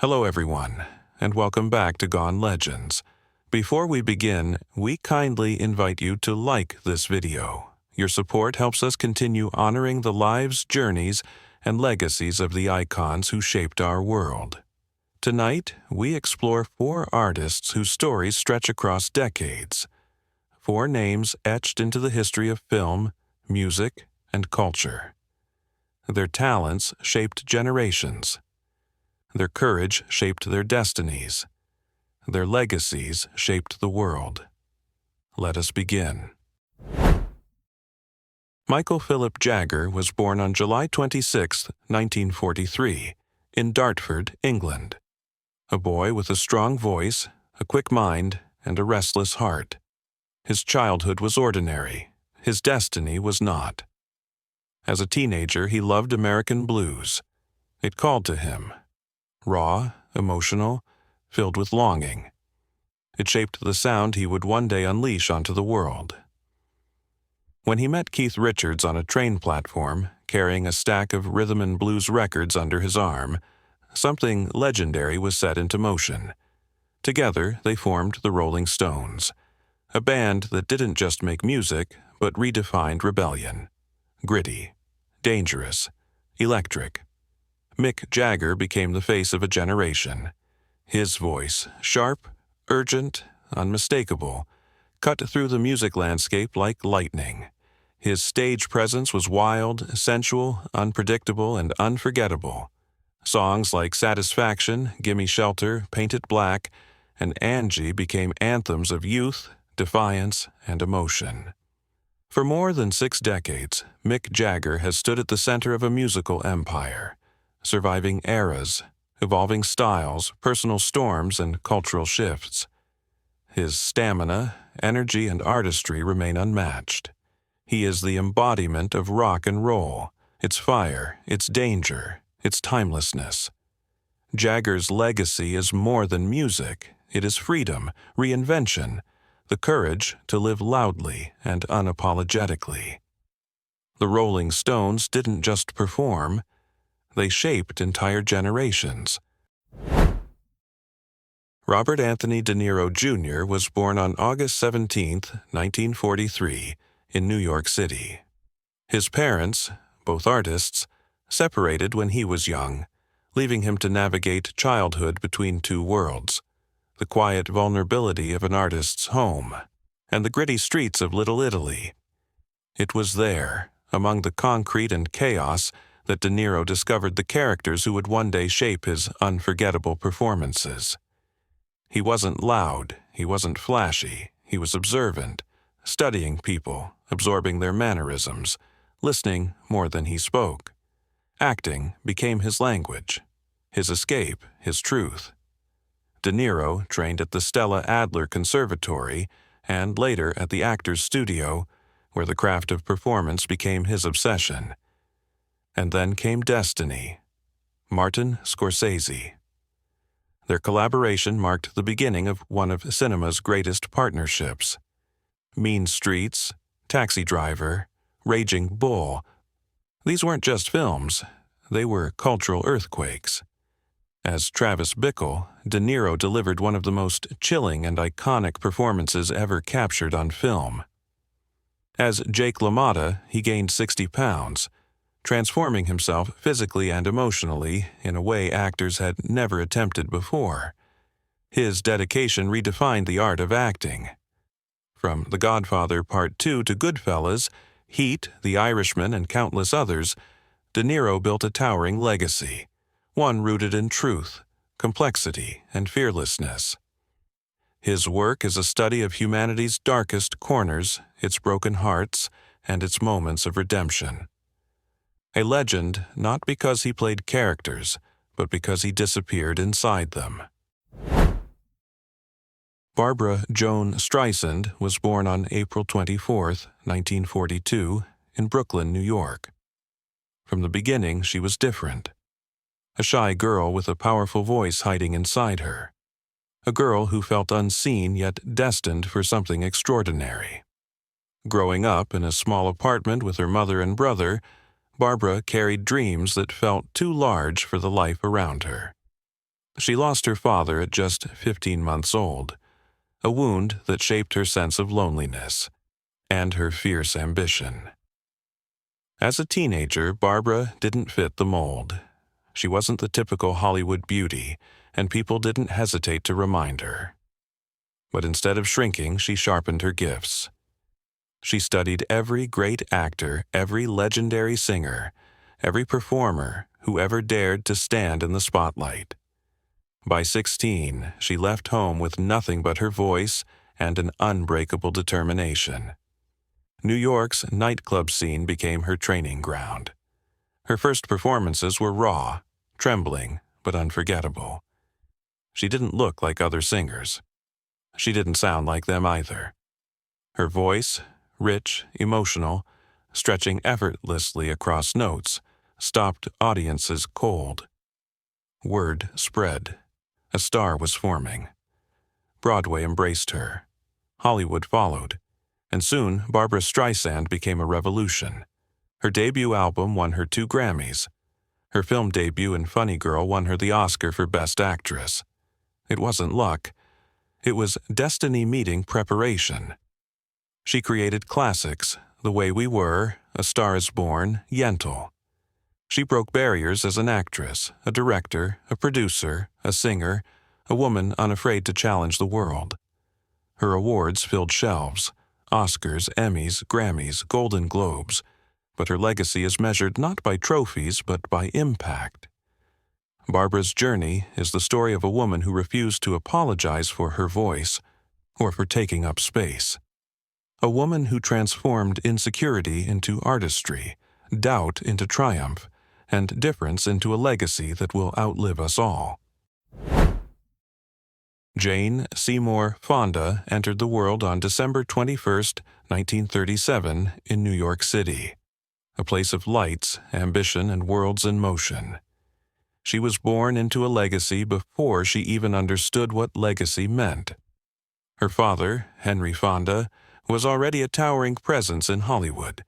Hello everyone, and welcome back to Gone Legends. Before we begin, we kindly invite you to like this video. Your support helps us continue honoring the lives, journeys, and legacies of the icons who shaped our world. Tonight, we explore 4 artists whose stories stretch across decades. 4 names etched into the history of film, music, and culture. Their talents shaped generations. Their courage shaped their destinies. Their legacies shaped the world. Let us begin. Michael Philip Jagger was born on July 26, 1943, in Dartford, England. A boy with a strong voice, a quick mind, and a restless heart. His childhood was ordinary. His destiny was not. As a teenager, he loved American blues. It called to him. Raw, emotional, filled with longing. It shaped the sound he would one day unleash onto the world. When he met Keith Richards on a train platform, carrying a stack of rhythm and blues records under his arm, something legendary was set into motion. Together, they formed the Rolling Stones, a band that didn't just make music, but redefined rebellion. Gritty, dangerous, electric. Mick Jagger became the face of a generation. His voice, sharp, urgent, unmistakable, cut through the music landscape like lightning. His stage presence was wild, sensual, unpredictable, and unforgettable. Songs like Satisfaction, Gimme Shelter, Paint It Black, and Angie became anthems of youth, defiance, and emotion. For more than 6 decades, Mick Jagger has stood at the center of a musical empire. Surviving eras, evolving styles, personal storms, and cultural shifts. His stamina, energy, and artistry remain unmatched. He is the embodiment of rock and roll, its fire, its danger, its timelessness. Jagger's legacy is more than music. It is freedom, reinvention, the courage to live loudly and unapologetically. The Rolling Stones didn't just perform. They shaped entire generations. Robert Anthony De Niro Jr. was born on August 17, 1943, in New York City. His parents, both artists, separated when he was young, leaving him to navigate childhood between 2 worlds, the quiet vulnerability of an artist's home and the gritty streets of Little Italy. It was there, among the concrete and chaos, that De Niro discovered the characters who would one day shape his unforgettable performances. He wasn't loud, he wasn't flashy, he was observant, studying people, absorbing their mannerisms, listening more than he spoke. Acting became his language, his escape, his truth. De Niro trained at the Stella Adler Conservatory and later at the Actors Studio, where the craft of performance became his obsession. And then came destiny. Martin Scorsese. Their collaboration marked the beginning of one of cinema's greatest partnerships. Mean Streets, Taxi Driver, Raging Bull. These weren't just films, they were cultural earthquakes. As Travis Bickle, De Niro delivered one of the most chilling and iconic performances ever captured on film. As Jake LaMotta, he gained 60 pounds, transforming himself physically and emotionally in a way actors had never attempted before. His dedication redefined the art of acting. From The Godfather Part 2 to Goodfellas, Heat, The Irishman, and countless others, De Niro built a towering legacy, one rooted in truth, complexity, and fearlessness. His work is a study of humanity's darkest corners, its broken hearts, and its moments of redemption. A legend not because he played characters, but because he disappeared inside them. Barbra Joan Streisand was born on April 24, 1942, in Brooklyn, New York. From the beginning, she was different. A shy girl with a powerful voice hiding inside her. A girl who felt unseen yet destined for something extraordinary. Growing up in a small apartment with her mother and brother, Barbra carried dreams that felt too large for the life around her. She lost her father at just 15 months old, a wound that shaped her sense of loneliness and her fierce ambition. As a teenager, Barbra didn't fit the mold. She wasn't the typical Hollywood beauty, and people didn't hesitate to remind her. But instead of shrinking, she sharpened her gifts. She studied every great actor, every legendary singer, every performer who ever dared to stand in the spotlight. By 16, she left home with nothing but her voice and an unbreakable determination. New York's nightclub scene became her training ground. Her first performances were raw, trembling, but unforgettable. She didn't look like other singers. She didn't sound like them either. Her voice, rich, emotional, stretching effortlessly across notes, stopped audiences cold. Word spread. A star was forming. Broadway embraced her. Hollywood followed. And soon, Barbra Streisand became a revolution. Her debut album won her 2 Grammys. Her film debut in Funny Girl won her the Oscar for Best Actress. It wasn't luck. It was destiny meeting preparation. She created classics, The Way We Were, A Star Is Born, Yentl. She broke barriers as an actress, a director, a producer, a singer, a woman unafraid to challenge the world. Her awards filled shelves. Oscars, Emmys, Grammys, Golden Globes, but her legacy is measured not by trophies but by impact. Barbra's journey is the story of a woman who refused to apologize for her voice or for taking up space. A woman who transformed insecurity into artistry, doubt into triumph, and difference into a legacy that will outlive us all. Jane Seymour Fonda entered the world on December 21, 1937, in New York City, a place of lights, ambition, and worlds in motion. She was born into a legacy before she even understood what legacy meant. Her father, Henry Fonda, was already a towering presence in Hollywood,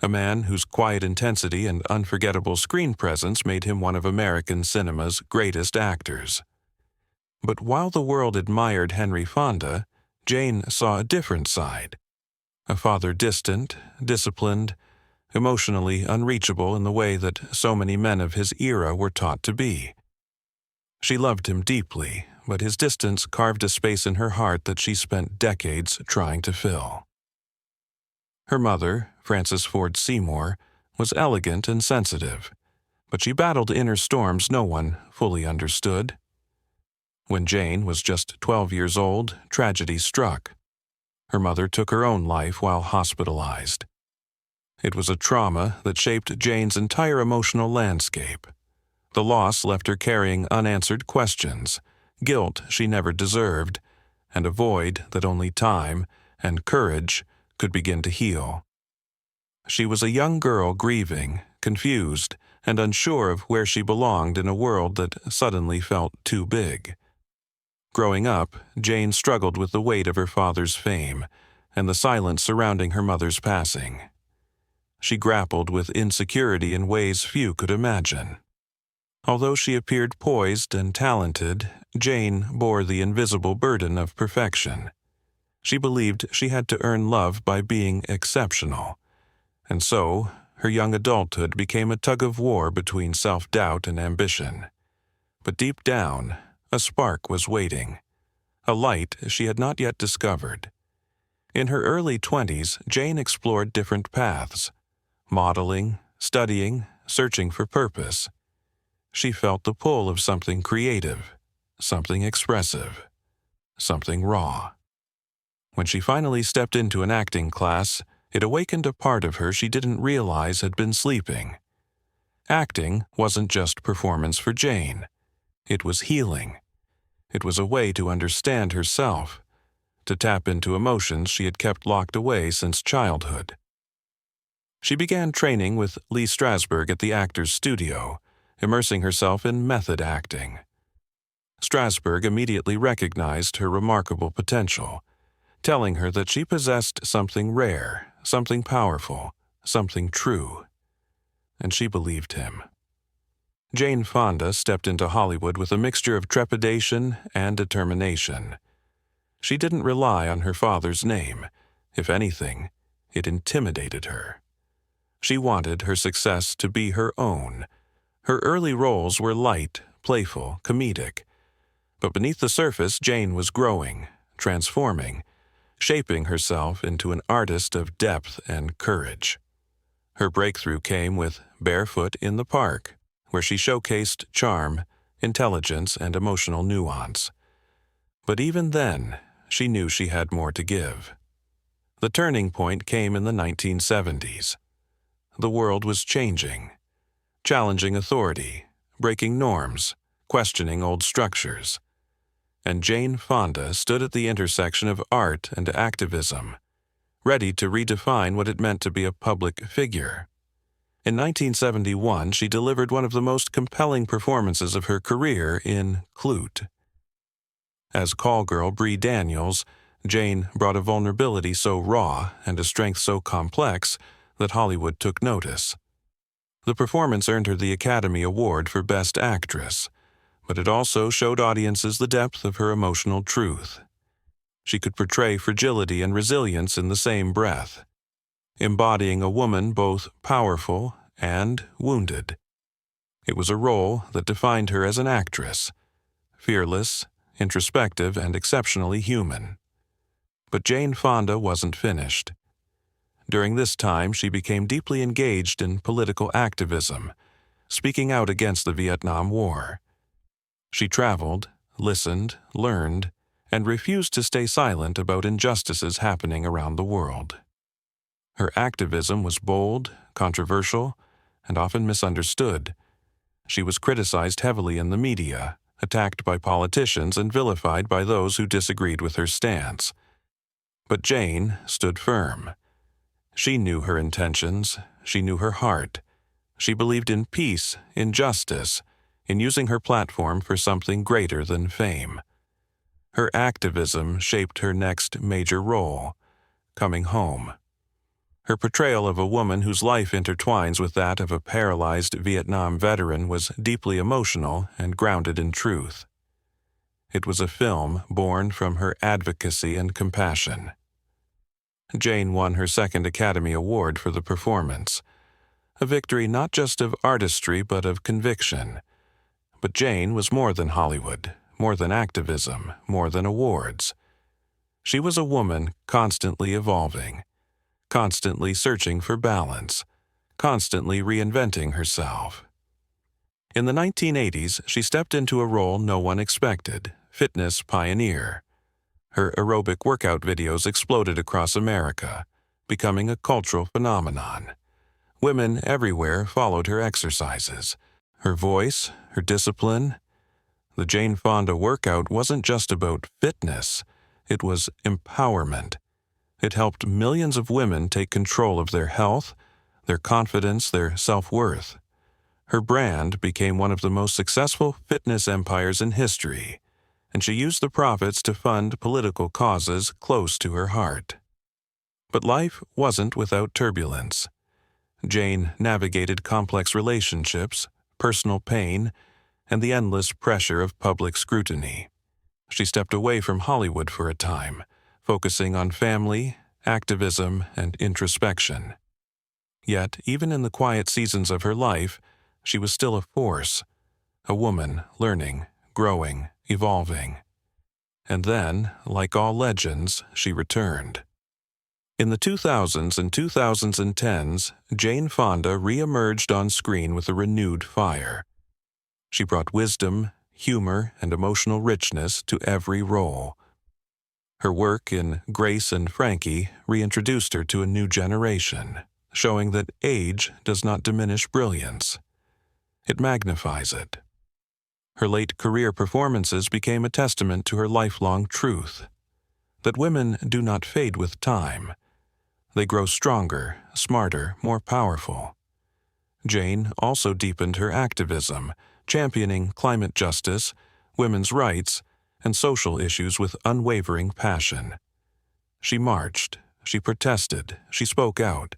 a man whose quiet intensity and unforgettable screen presence made him one of American cinema's greatest actors. But while the world admired Henry Fonda, Jane saw a different side. A father distant, disciplined, emotionally unreachable in the way that so many men of his era were taught to be. She loved him deeply, but his distance carved a space in her heart that she spent decades trying to fill. Her mother, Frances Ford Seymour, was elegant and sensitive, but she battled inner storms no one fully understood. When Jane was just 12 years old, tragedy struck. Her mother took her own life while hospitalized. It was a trauma that shaped Jane's entire emotional landscape. The loss left her carrying unanswered questions, guilt she never deserved, and a void that only time and courage could begin to heal. She was a young girl grieving, confused, and unsure of where she belonged in a world that suddenly felt too big. Growing up, Jane struggled with the weight of her father's fame and the silence surrounding her mother's passing. She grappled with insecurity in ways few could imagine. Although she appeared poised and talented, Jane bore the invisible burden of perfection. She believed she had to earn love by being exceptional, and so her young adulthood became a tug-of-war between self-doubt and ambition. But deep down, a spark was waiting, a light she had not yet discovered. In her early 20s, Jane explored different paths, modeling, studying, searching for purpose. She felt the pull of something creative, something expressive, something raw. When she finally stepped into an acting class, it awakened a part of her she didn't realize had been sleeping. Acting wasn't just performance for Jane. It was healing. It was a way to understand herself, to tap into emotions she had kept locked away since childhood. She began training with Lee Strasberg at the Actors Studio, immersing herself in method acting. Strasberg immediately recognized her remarkable potential, telling her that she possessed something rare, something powerful, something true. And she believed him. Jane Fonda stepped into Hollywood with a mixture of trepidation and determination. She didn't rely on her father's name. If anything, it intimidated her. She wanted her success to be her own. Her early roles were light, playful, comedic. But beneath the surface, Jane was growing, transforming, shaping herself into an artist of depth and courage. Her breakthrough came with Barefoot in the Park, where she showcased charm, intelligence, and emotional nuance. But even then, she knew she had more to give. The turning point came in the 1970s. The world was changing, challenging authority, breaking norms, questioning old structures. And Jane Fonda stood at the intersection of art and activism, ready to redefine what it meant to be a public figure. In 1971, she delivered one of the most compelling performances of her career in Clute. As call-girl Bree Daniels, Jane brought a vulnerability so raw and a strength so complex that Hollywood took notice. The performance earned her the Academy Award for Best Actress, but it also showed audiences the depth of her emotional truth. She could portray fragility and resilience in the same breath, embodying a woman both powerful and wounded. It was a role that defined her as an actress, fearless, introspective, and exceptionally human. But Jane Fonda wasn't finished. During this time, she became deeply engaged in political activism, speaking out against the Vietnam War. She traveled, listened, learned, and refused to stay silent about injustices happening around the world. Her activism was bold, controversial, and often misunderstood. She was criticized heavily in the media, attacked by politicians, and vilified by those who disagreed with her stance. But Jane stood firm. She knew her intentions, she knew her heart. She believed in peace, in justice, in using her platform for something greater than fame. Her activism shaped her next major role, Coming Home. Her portrayal of a woman whose life intertwines with that of a paralyzed Vietnam veteran was deeply emotional and grounded in truth. It was a film born from her advocacy and compassion. Jane won her second Academy Award for the performance, a victory not just of artistry but of conviction. But Jane was more than Hollywood, more than activism, more than awards. She was a woman constantly evolving, constantly searching for balance, constantly reinventing herself. In the 1980s, she stepped into a role no one expected, fitness pioneer. Her aerobic workout videos exploded across America, becoming a cultural phenomenon. Women everywhere followed her exercises. Her voice, her discipline. The Jane Fonda workout wasn't just about fitness, it was empowerment. It helped millions of women take control of their health, their confidence, their self-worth. Her brand became one of the most successful fitness empires in history, and she used the profits to fund political causes close to her heart. But life wasn't without turbulence. Jane navigated complex relationships, personal pain, and the endless pressure of public scrutiny. She stepped away from Hollywood for a time, focusing on family, activism, and introspection. Yet, even in the quiet seasons of her life, she was still a force, a woman learning, growing, evolving. And then, like all legends, she returned. In the 2000s and 2010s, Jane Fonda re-emerged on screen with a renewed fire. She brought wisdom, humor, and emotional richness to every role. Her work in Grace and Frankie reintroduced her to a new generation, showing that age does not diminish brilliance. It magnifies it. Her late career performances became a testament to her lifelong truth, that women do not fade with time. They grow stronger, smarter, more powerful. Jane also deepened her activism, championing climate justice, women's rights, and social issues with unwavering passion. She marched, she protested, she spoke out.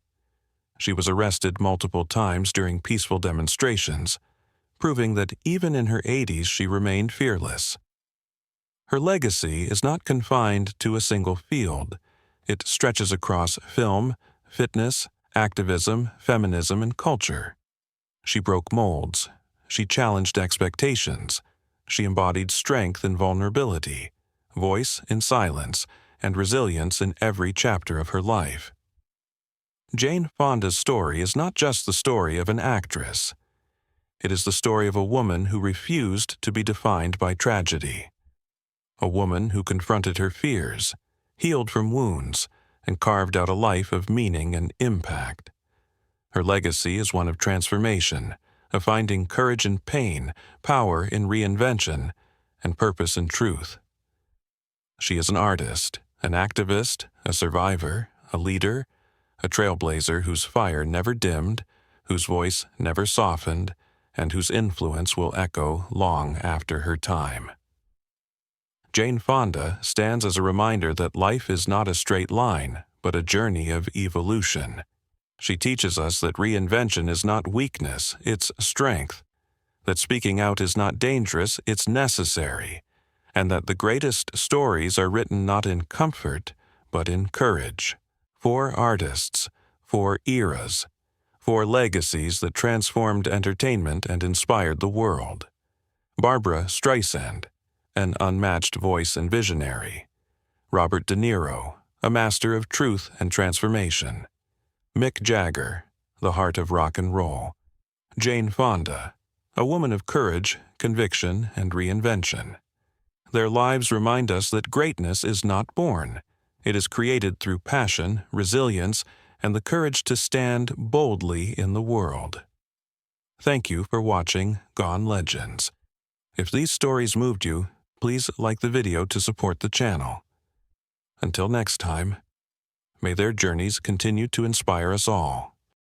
She was arrested multiple times during peaceful demonstrations, proving that even in her 80s she remained fearless. Her legacy is not confined to a single field. It stretches across film, fitness, activism, feminism, and culture. She broke molds. She challenged expectations. She embodied strength in vulnerability, voice in silence, and resilience in every chapter of her life. Jane Fonda's story is not just the story of an actress. It is the story of a woman who refused to be defined by tragedy. A woman who confronted her fears, healed from wounds, and carved out a life of meaning and impact. Her legacy is one of transformation, of finding courage in pain, power in reinvention, and purpose in truth. She is an artist, an activist, a survivor, a leader, a trailblazer whose fire never dimmed, whose voice never softened, and whose influence will echo long after her time. Jane Fonda stands as a reminder that life is not a straight line, but a journey of evolution. She teaches us that reinvention is not weakness, it's strength, that speaking out is not dangerous, it's necessary, and that the greatest stories are written not in comfort, but in courage, for artists, for eras, for legacies that transformed entertainment and inspired the world. Barbra Streisand, an unmatched voice and visionary. Robert De Niro, a master of truth and transformation. Mick Jagger, the heart of rock and roll. Jane Fonda, a woman of courage, conviction, and reinvention. Their lives remind us that greatness is not born. It is created through passion, resilience, and the courage to stand boldly in the world. Thank you for watching Gone Legends. If these stories moved you, please like the video to support the channel. Until next time, may their journeys continue to inspire us all.